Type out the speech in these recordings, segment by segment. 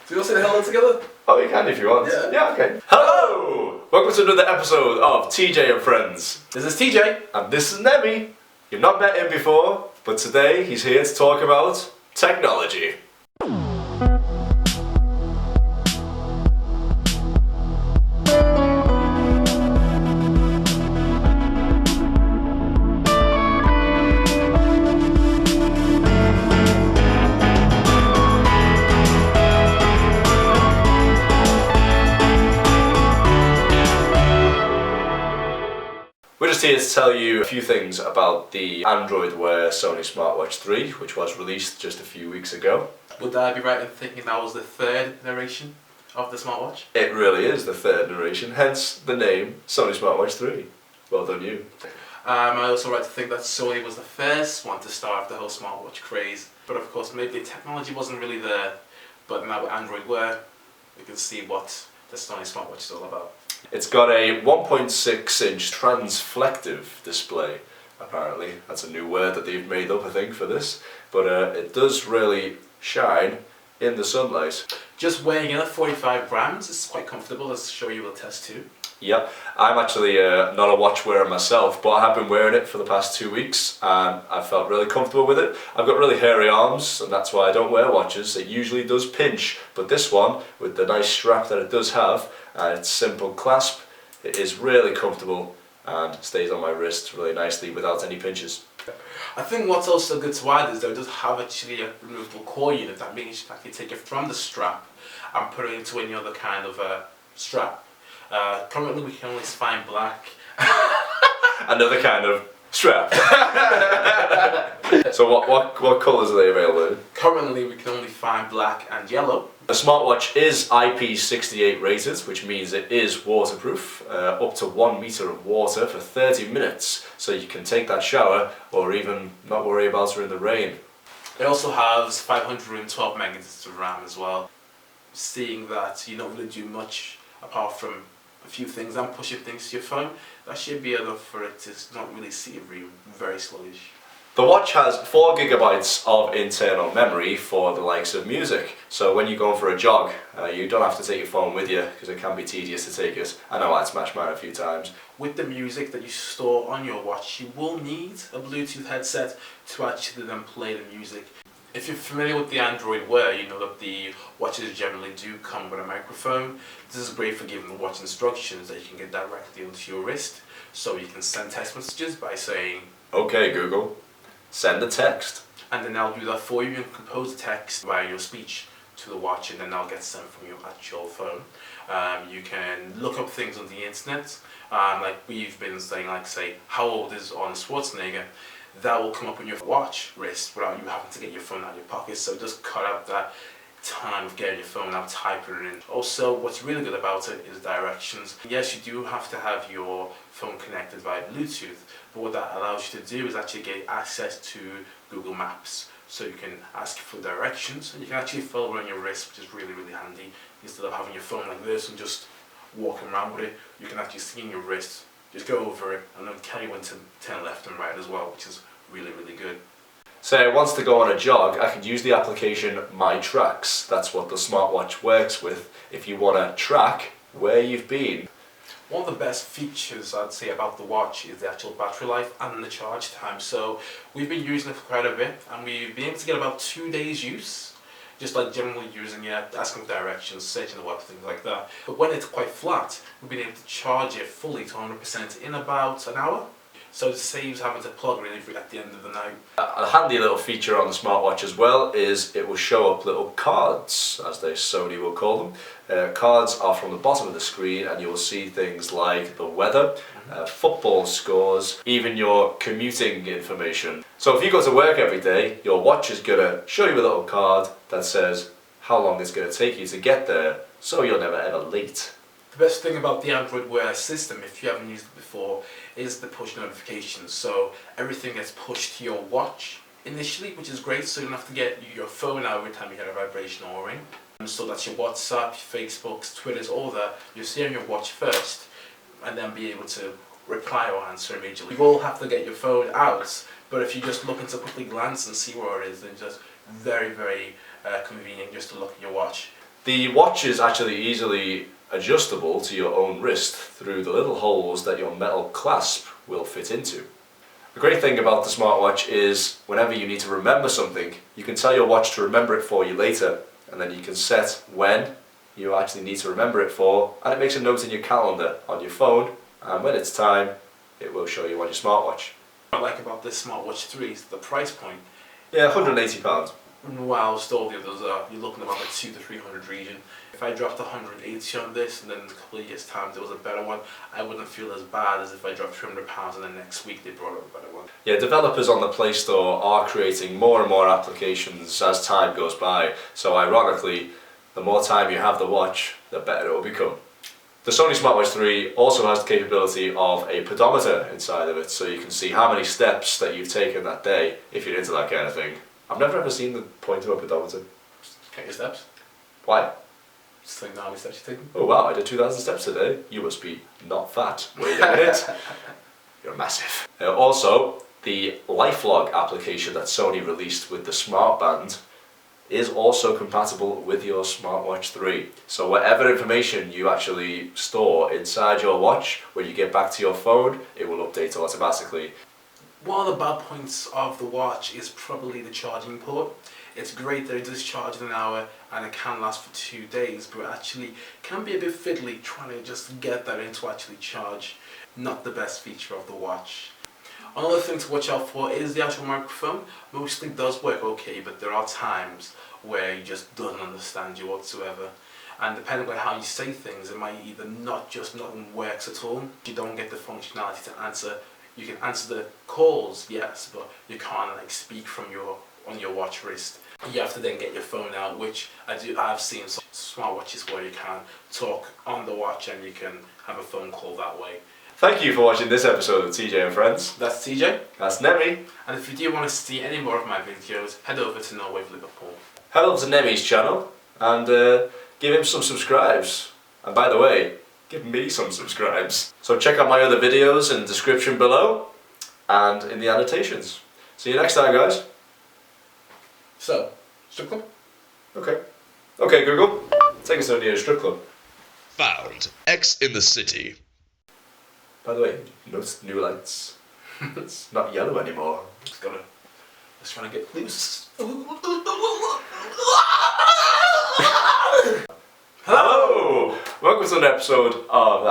Do you want to say the hello together? Oh, you can if you want. Yeah, okay. Hello! Welcome to another episode of TJ and Friends. This is TJ. And this is Nemi. You've not met him before, but today he's here to talk about technology. We're just here to tell you a few things about the Android Wear Sony Smartwatch 3, which was released just a few weeks ago. Would I be right in thinking that was the third iteration of the smartwatch? It really is the third iteration, hence the name Sony Smartwatch 3. Well done you. I also like to think that Sony was the first one to start the whole smartwatch craze. But of course maybe the technology wasn't really there, but now with Android Wear we can see what the Sony Smartwatch is all about. It's got a 1.6-inch transflective display, apparently. That's a new word that they've made up, I think, for this. But it does really shine in the sunlight. Just weighing in at 45 grams, it's quite comfortable, as sure you will attest to. Yep, I'm actually not a watch wearer myself, but I have been wearing it for the past 2 weeks and I felt really comfortable with it. I've got really hairy arms and that's why I don't wear watches. It usually does pinch, but this one, with the nice strap that it does have and its simple clasp, it is really comfortable and stays on my wrist really nicely without any pinches. I think what's also good to add is that it does have actually a removable core unit. That means you can actually take it from the strap and put it into any other kind of strap. Currently we can only find black. Another kind of strap. So what colours are they available in? Currently we can only find black and yellow. The smartwatch is IP68 rated, which means it is waterproof, up to 1 metre of water for 30 minutes, so you can take that shower or even not worry about her in the rain. It also has 512 megabytes of RAM as well. Seeing that you don't really do much apart from a few things and pushing things to your phone, that should be enough for it to not really see very sluggish. The watch has 4 gigabytes of internal memory for the likes of music, so when you're going for a jog, you don't have to take your phone with you because it can be tedious to take it. I know I'd smashed mine a few times. With the music that you store on your watch, you will need a Bluetooth headset to actually then play the music. If you're familiar with the Android Wear, you know that the watches generally do come with a microphone. This is great for giving the watch instructions that you can get directly onto your wrist. So you can send text messages by saying, "Okay Google, send a text." And then I'll do that for you and compose a text via your speech to the watch, and then I'll get sent from your actual phone. You can look up things on the internet, like we've been saying, like say, how old is Arnold Schwarzenegger? That will come up on your watch wrist without you having to get your phone out of your pocket, so just cut out that time of getting your phone out, typing it in. Also, what's really good about it is directions. Yes, you do have to have your phone connected via Bluetooth, but what that allows you to do is actually get access to Google Maps. So you can ask for directions and you can actually follow it on your wrist, which is really handy. Instead of having your phone like this and just walking around with it, you can actually see in your wrist, just go over it and then tell you when to turn left and right as well, which is really good. Say I want to go on a jog, I can use the application My Tracks. That's what the smartwatch works with if you want to track where you've been. One of the best features I'd say about the watch is the actual battery life and the charge time. So we've been using it for quite a bit and we've been able to get about 2 days use. Just like generally using it, asking for directions, searching the web, things like that. But when it's quite flat, we've been able to charge it fully to 100% in about an hour. So it saves having to plug really at the end of the night. A handy little feature on the smartwatch as well is it will show up little cards, as Sony will call them. Cards are from the bottom of the screen and you will see things like the weather, football scores, even your commuting information. So if you go to work every day, your watch is going to show you a little card that says how long it's going to take you to get there, so you're never ever late. The best thing about the Android Wear system, if you haven't used it before, is the push notifications. So everything gets pushed to your watch initially, which is great, so you don't have to get your phone out every time you get a vibration or a ring. So that's your WhatsApp, Facebooks, Twitters, all that. You'll see on your watch first, and then be able to reply or answer immediately. You will have to get your phone out, but if you just look to quickly glance and see where it is, then just very convenient just to look at your watch. The watch is actually easily adjustable to your own wrist through the little holes that your metal clasp will fit into. The great thing about the smartwatch is whenever you need to remember something, you can tell your watch to remember it for you later, and then you can set when you actually need to remember it for, and it makes a note in your calendar on your phone, and when it's time, it will show you on your smartwatch. What I like about this smartwatch 3 is the price point. Yeah, £180. While still the others are, you're looking about the 200 to 300 region. If I dropped 180 on this and then in a couple of years time there was a better one, I wouldn't feel as bad as if I dropped £300 and then next week they brought up a better one. Yeah, developers on the Play Store are creating more and more applications as time goes by, so ironically, the more time you have the watch, the better it will become. The Sony Smartwatch 3 also has the capability of a pedometer inside of it, so you can see how many steps that you've taken that day, if you're into that kind of thing. I've never ever seen the point of a pedometer. Count your steps. Why? Just think how many steps you've taken. Oh wow, I did 2,000 steps today. You must be not fat. Wait a minute. You're massive. Also, the LifeLog application that Sony released with the Smartband is also compatible with your Smartwatch 3. So whatever information you actually store inside your watch, when you get back to your phone, it will update automatically. One of the bad points of the watch is probably the charging port. It's great that it does charge in an hour and it can last for 2 days, but it actually can be a bit fiddly trying to just get that in to actually charge. Not the best feature of the watch. Another thing to watch out for is the actual microphone. Mostly does work okay, but there are times where it just doesn't understand you whatsoever. And depending on how you say things, it might either not works at all. You don't get the functionality to answer. You can answer the calls, yes, but you can't like speak from on your watch wrist. You have to then get your phone out, which I've seen some smartwatches where you can talk on the watch and you can have a phone call that way. Thank you for watching this episode of TJ and Friends. That's TJ. That's Nemi. And if you do want to see any more of my videos, head over to No Wave Liverpool. Head over to Nemi's channel and give him some subscribes. And by the way, give me some subscribes. So check out my other videos in the description below and in the annotations. See you next time, guys. So, strip club? Okay. Okay, Google. Take us to the nearest strip club. Found X in the city. By the way, notice the new lights. It's not yellow anymore. Just trying to get loose. Hello! Welcome to an episode of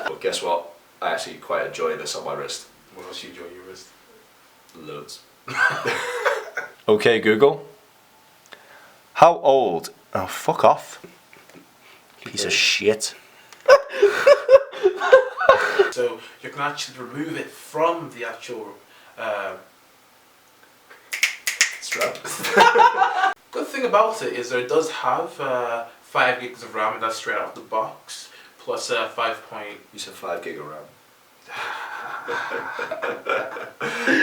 But guess what? I actually quite enjoy this on my wrist. What else you enjoy your wrist? Loads. Okay, Google. How old? Oh, fuck off. Piece of shit. So you can actually remove it from the actual Strap. Good thing about it is that it does have 5 gigs of RAM, and that's straight out of the box, plus 5 point. You said 5 gig of RAM.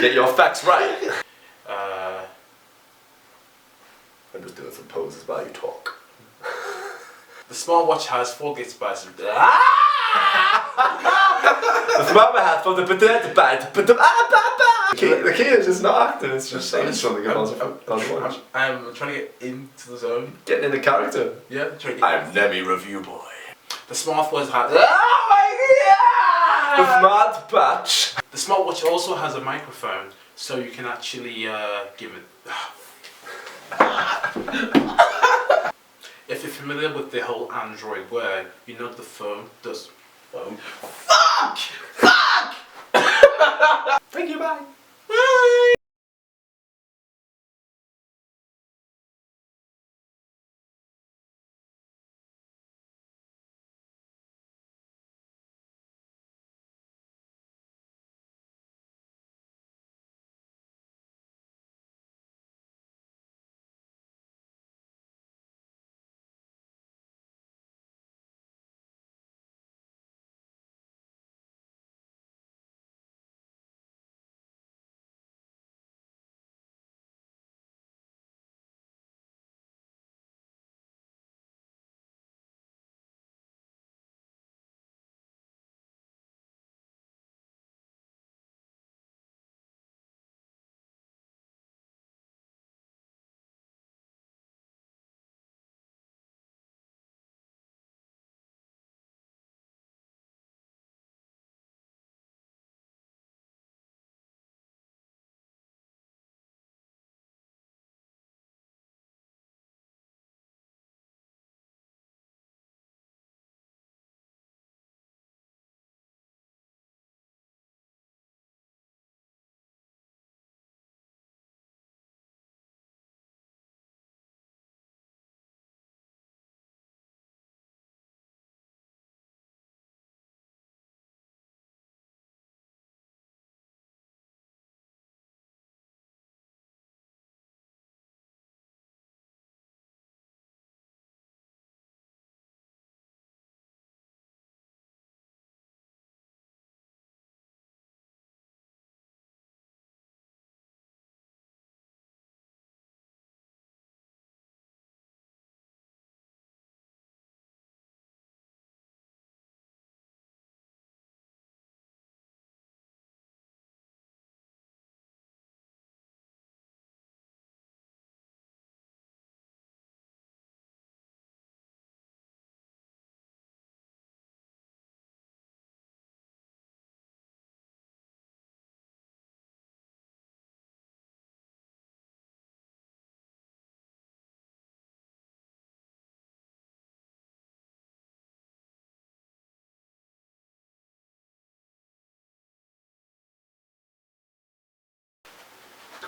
Get your facts right. I'm just doing some poses while you talk. The smartwatch has 4 gigabytes of The smartwatch has from the key is just not acting, it's just saying something about the watch. I'm trying to get into the zone. Getting in the character. Yeah, trying to get. I'm Nemi Review Boy. The smartwatch has. The smart patch. The smartwatch also has a microphone, so you can actually give it. If you're familiar with the whole Android word, you know the phone does. Fuck! Fuck! Thank you, bye.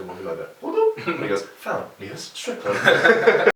come up and like that. And he goes, found me a stripper.